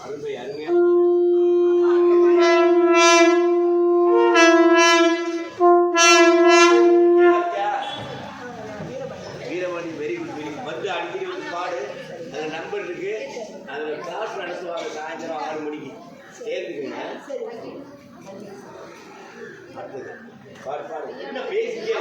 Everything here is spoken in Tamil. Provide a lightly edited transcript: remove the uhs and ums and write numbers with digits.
அருமை அருமையா Veeramani very good very good வந்து அடிக்கடி வந்து பாடு. அந்த நம்பர் இருக்கு, அதில் கிளாஸ் நடத்துவாங்க சாயந்தரம் 6 மணிக்கு சேர்ந்துக்குங்க. அடுத்தது பாடு பாடு என்ன பேசிக்க